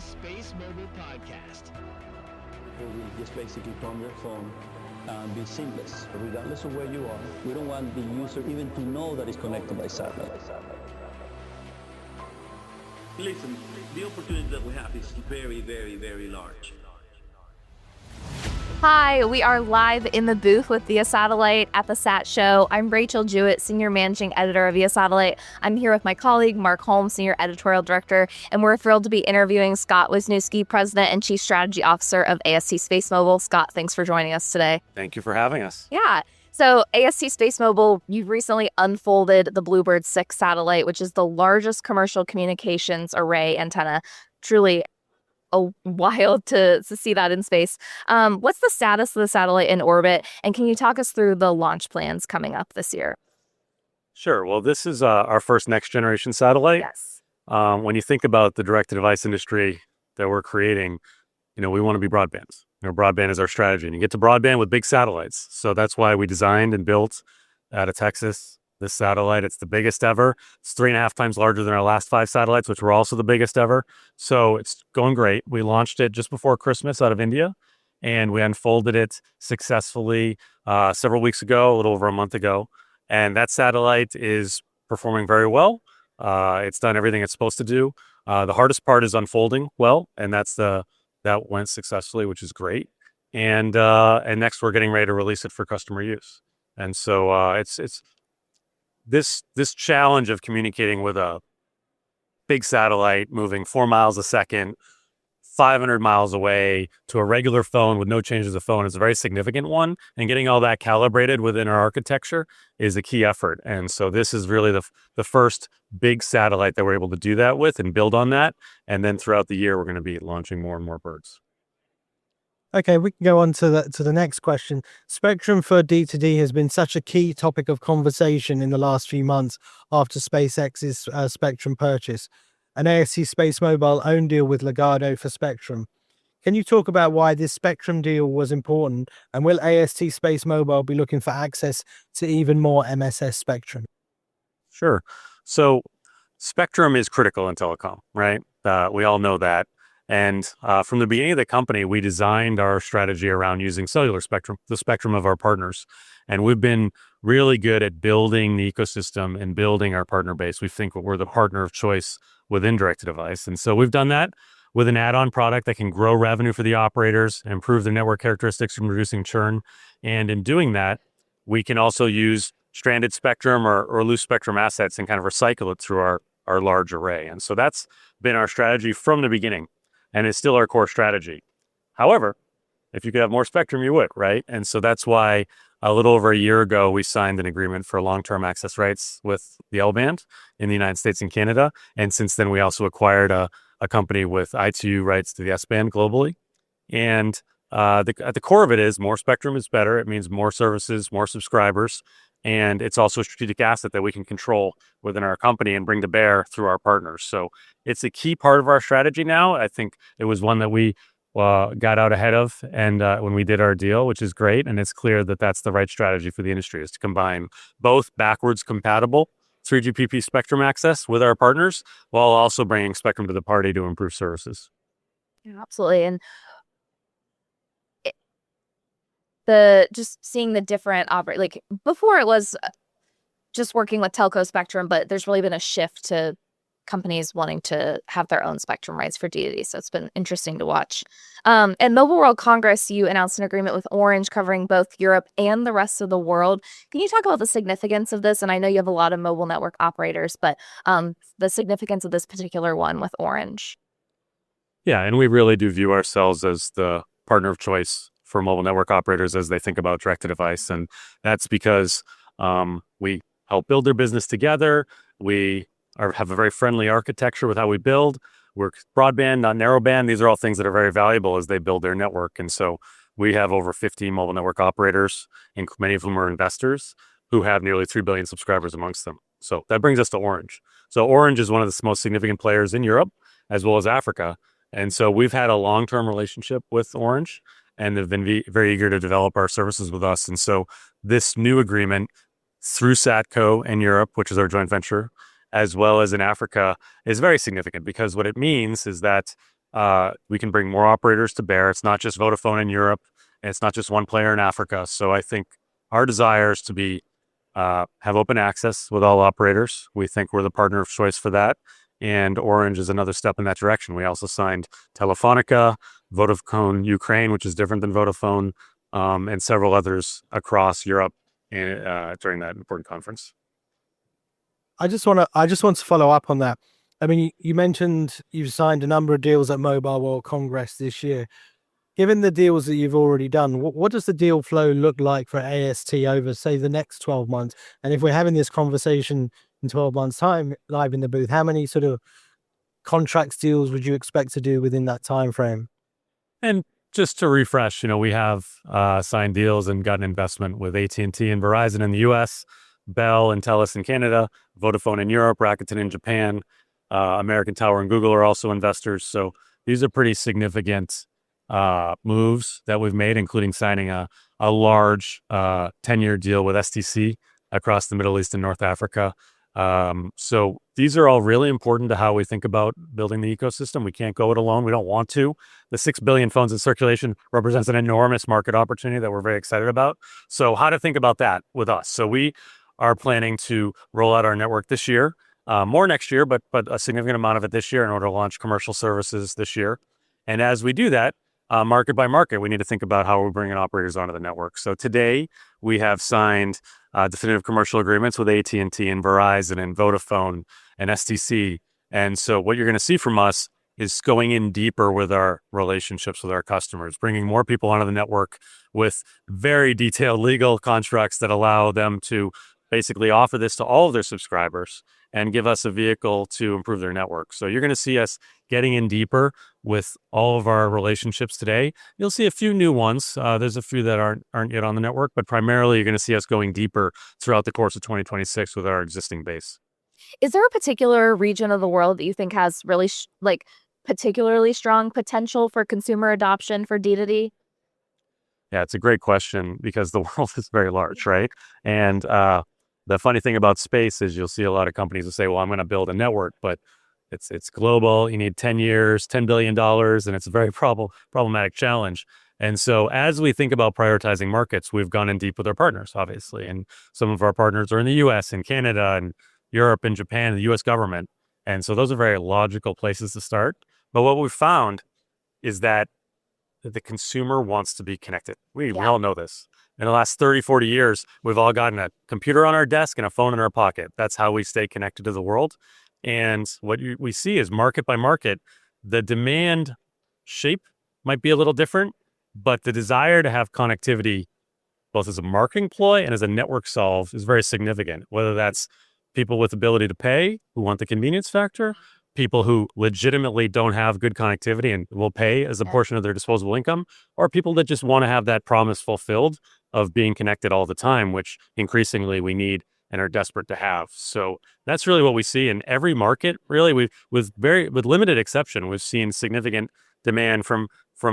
SpaceMobile podcast. We just basically from your phone be seamless, regardless of where you are. We don't want the user even to know that it's connected by satellite. Listen, the opportunity that we have is very, very, very large. Hi, we are live in the booth with Via Satellite at the SatShow. I'm Rachel Jewett, Senior Managing Editor of Via Satellite. I'm here with my colleague, Mark Holmes, Senior Editorial Director, and we're thrilled to be interviewing Scott Wisniewski, President and Chief Strategy Officer of AST SpaceMobile. Scott, thanks for joining us today. Thank you for having us. Yeah. So AST SpaceMobile, you've recently unfolded the BlueBird 6 satellite, which is the largest commercial communications array antenna. Truly wild to see that in space. What's the status of the satellite in orbit? And can you talk us through the launch plans coming up this year? Sure. Well, this is our first next generation satellite. Yes. When you think about the direct-to-device industry that we're creating, we want to be broadband. Broadband is our strategy. And you get to broadband with big satellites. So that's why we designed and built out of Texas this satellite. It's the biggest ever. It's 3.5 times larger than our last 5 satellites, which were also the biggest ever. So it's going great. We launched it just before Christmas out of India, and we unfolded it successfully several weeks ago, a little over a month ago. And that satellite is performing very well. It's done everything it's supposed to do. The hardest part is unfolding well, and that went successfully, which is great. And next we're getting ready to release it for customer use. And so it's this challenge of communicating with a big satellite moving 4 miles a second, 500 miles away to a regular phone with no changes of phone is a very significant one. And getting all that calibrated within our architecture is a key effort. And so this is really the first big satellite that we're able to do that with and build on that. And then throughout the year, we're going to be launching more and more birds. Okay, we can go on to the next question. Spectrum for D2D has been such a key topic of conversation in the last few months after SpaceX's spectrum purchase. An AST SpaceMobile own deal with Ligado for spectrum. Can you talk about why this spectrum deal was important, and will AST SpaceMobile be looking for access to even more MSS spectrum? Sure. So spectrum is critical in telecom, right? We all know that. And from the beginning of the company, we designed our strategy around using cellular spectrum, the spectrum of our partners. And we've been really good at building the ecosystem and building our partner base. We think we're the partner of choice within direct-to-device. And so we've done that with an add-on product that can grow revenue for the operators, improve their network characteristics from reducing churn. And in doing that, we can also use stranded spectrum or loose spectrum assets and kind of recycle it through our large array. And so that's been our strategy from the beginning. And it's still our core strategy. However, if you could have more spectrum, you would, right? And so that's why a little over a year ago, we signed an agreement for long-term access rights with the L-band in the United States and Canada. And since then, we also acquired a company with ITU rights to the S-band globally. And at the core of it is more spectrum is better. It means more services, more subscribers. And it's also a strategic asset that we can control within our company and bring to bear through our partners. So it's a key part of our strategy now. I think it was one that we got out ahead of and when we did our deal, which is great. And it's clear that that's the right strategy for the industry, is to combine both backwards compatible 3GPP spectrum access with our partners while also bringing spectrum to the party to improve services. Yeah, absolutely. And just seeing the different like before it was just working with telco spectrum, but there's really been a shift to companies wanting to have their own spectrum rights for D2D. So it's been interesting to watch. At Mobile World Congress, you announced an agreement with Orange covering both Europe and the rest of the world. Can you talk about the significance of this? And I know you have a lot of mobile network operators, but the significance of this particular one with Orange. Yeah, and we really do view ourselves as the partner of choice for mobile network operators as they think about direct-to-device. And that's because we help build their business together. We have a very friendly architecture with how we build. We're broadband, not narrowband. These are all things that are very valuable as they build their network. And so we have over 50 mobile network operators, and many of whom are investors, who have nearly 3 billion subscribers amongst them. So that brings us to Orange. So Orange is one of the most significant players in Europe, as well as Africa. And so we've had a long-term relationship with Orange, and they've been very eager to develop our services with us. And so this new agreement through SatCo in Europe, which is our joint venture, as well as in Africa, is very significant, because what it means is that we can bring more operators to bear. It's not just Vodafone in Europe, and it's not just one player in Africa. So I think our desire is to have open access with all operators. We think we're the partner of choice for that. And Orange is another step in that direction. We also signed Telefonica, Vodafone Ukraine, which is different than Vodafone, and several others across Europe during that important conference. I just want to follow up on that. I mean, you mentioned you've signed a number of deals at Mobile World Congress this year. Given the deals that you've already done, what does the deal flow look like for AST over, say, the next 12 months? And if we're having this conversation in 12 months' time, live in the booth, how many sort of contracts deals would you expect to do within that time frame? And just to refresh, we have signed deals and gotten investment with AT&T and Verizon in the U.S., Bell and TELUS in Canada, Vodafone in Europe, Rakuten in Japan, American Tower and Google are also investors. So these are pretty significant moves that we've made, including signing a large 10-year deal with STC across the Middle East and North Africa. So these are all really important to how we think about building the ecosystem. We can't go it alone. We don't want to. The 6 billion phones in circulation represents an enormous market opportunity that we're very excited about. So how to think about that with us? So we are planning to roll out our network this year, more next year, but a significant amount of it this year in order to launch commercial services this year. And as we do that, market by market, we need to think about how we're bringing operators onto the network. So today we have signed definitive commercial agreements with AT&T and Verizon and Vodafone and STC. And so what you're going to see from us is going in deeper with our relationships with our customers, bringing more people onto the network with very detailed legal contracts that allow them to basically offer this to all of their subscribers and give us a vehicle to improve their network. So you're going to see us getting in deeper with all of our relationships today. You'll see a few new ones. There's a few that aren't yet on the network, but primarily you're going to see us going deeper throughout the course of 2026 with our existing base. Is there a particular region of the world that you think has really particularly strong potential for consumer adoption for D2D? Yeah, it's a great question because the world is very large, right? And the funny thing about space is you'll see a lot of companies that say, well, I'm going to build a network, but it's global. You need 10 years, $10 billion, and it's a very problematic challenge. And so as we think about prioritizing markets, we've gone in deep with our partners, obviously. And some of our partners are in the US and Canada and Europe and Japan and the US government. And so those are very logical places to start. But what we've found is that the consumer wants to be connected. We all know this. In the last 30, 40 years, we've all gotten a computer on our desk and a phone in our pocket. That's how we stay connected to the world. And what we see is market by market, the demand shape might be a little different, but the desire to have connectivity, both as a marketing ploy and as a network solve, is very significant. Whether that's people with ability to pay who want the convenience factor, people who legitimately don't have good connectivity and will pay as a portion of their disposable income, or people that just want to have that promise fulfilled of being connected all the time, which increasingly we need and are desperate to have. So that's really what we see in every market. Really, with limited exception, we've seen significant demand from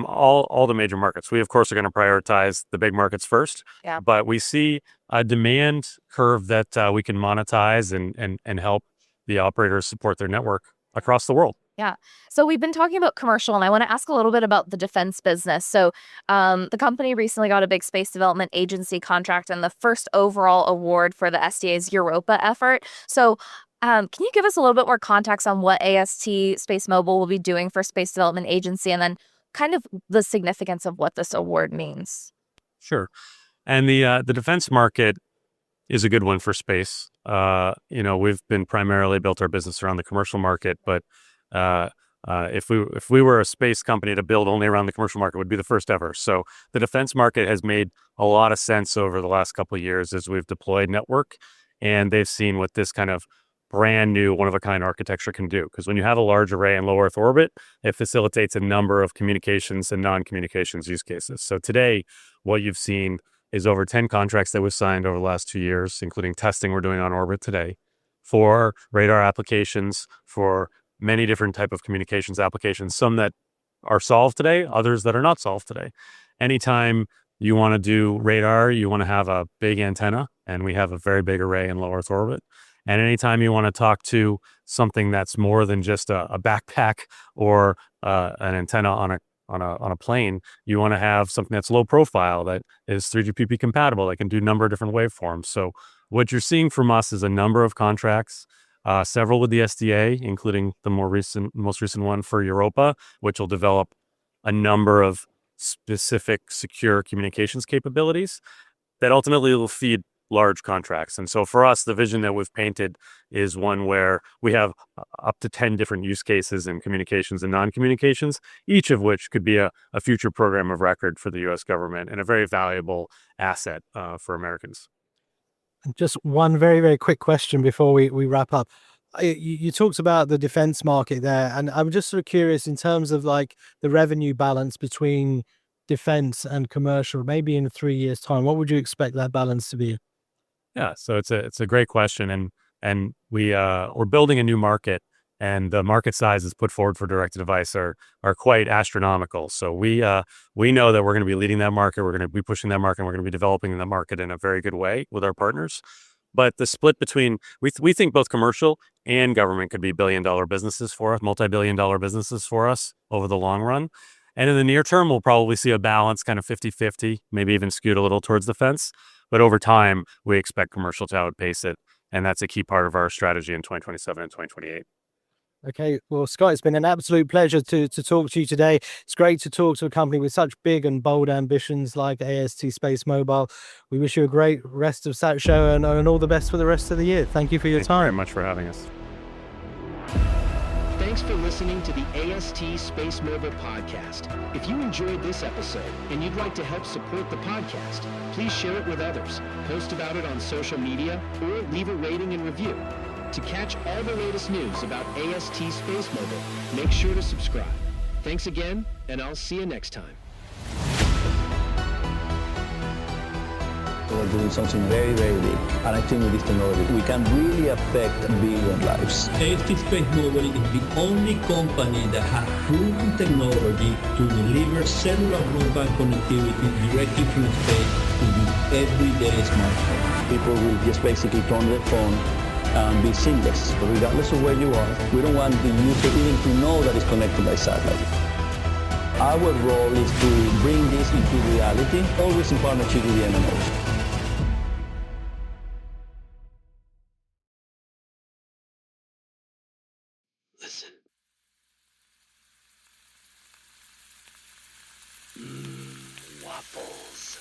all the major markets. We of course are going to prioritize the big markets first, but we see a demand curve that we can monetize and help the operators support their network across the world. Yeah. So we've been talking about commercial, and I want to ask a little bit about the defense business. So the company recently got a big space development agency contract and the first overall award for the SDA's Europa effort. So can you give us a little bit more context on what AST SpaceMobile will be doing for Space Development Agency, and then kind of the significance of what this award means? Sure. And the defense market is a good one for space. We've been primarily built our business around the commercial market, but if we were a space company to build only around the commercial market, it would be the first ever. So the defense market has made a lot of sense over the last couple of years as we've deployed network, and they've seen what this kind of brand new one-of-a-kind architecture can do. Because when you have a large array in low Earth orbit, it facilitates a number of communications and non-communications use cases. So today, what you've seen is over 10 contracts that we've signed over the last 2 years, including testing we're doing on orbit today, for radar applications, for many different type of communications applications, some that are solved today, others that are not solved today. Anytime you want to do radar, you want to have a big antenna, and we have a very big array in low Earth orbit. And anytime you want to talk to something that's more than just a backpack or an antenna on a plane, you want to have something that's low profile, that is 3GPP compatible, that can do a number of different waveforms. So what you're seeing from us is a number of contracts, several with the SDA, including the most recent one for Europa, which will develop a number of specific secure communications capabilities that ultimately will feed large contracts. And so for us, the vision that we've painted is one where we have up to 10 different use cases in communications and non-communications, each of which could be a future program of record for the US government and a very valuable asset for Americans. Just one very, very quick question before we wrap up. You talked about the defense market there, and I'm just sort of curious in terms of like the revenue balance between defense and commercial, maybe in 3 years' time, what would you expect that balance to be? Yeah, so it's a great question, and we're building a new market, and the market sizes put forward for direct-to-device are quite astronomical. So we know that we're going to be leading that market, we're going to be pushing that market, and we're going to be developing that market in a very good way with our partners. But the split between we think both commercial and government could be billion-dollar businesses for us, multi-billion-dollar businesses for us over the long run. And in the near term, we'll probably see a balance, kind of 50-50, maybe even skewed a little towards defense. But over time, we expect commercial to outpace it. And that's a key part of our strategy in 2027 and 2028. Okay, well, Scott, it's been an absolute pleasure to talk to you today. It's great to talk to a company with such big and bold ambitions like AST SpaceMobile. We wish you a great rest of SatShow and all the best for the rest of the year. Thank you for your Thank you very time. much for having us. Thanks for listening to the AST SpaceMobile podcast. If you enjoyed this episode and you'd like to help support the podcast, please share it with others, post about it on social media, or leave a rating and review. To catch all the latest news about AST SpaceMobile, make sure to subscribe. Thanks again, and I'll see you next time. We're doing something very, very big. And I think with this technology, we can really affect billion lives. AST SpaceMobile is the only company that has proven technology to deliver cellular broadband connectivity directly from space to your everyday smartphone. People will just basically turn their phone and be seamless, regardless of where you are. We don't want the user even to know that it's connected by satellite. Our role is to bring this into reality, always in partnership with the MNOs. Listen. Waffles.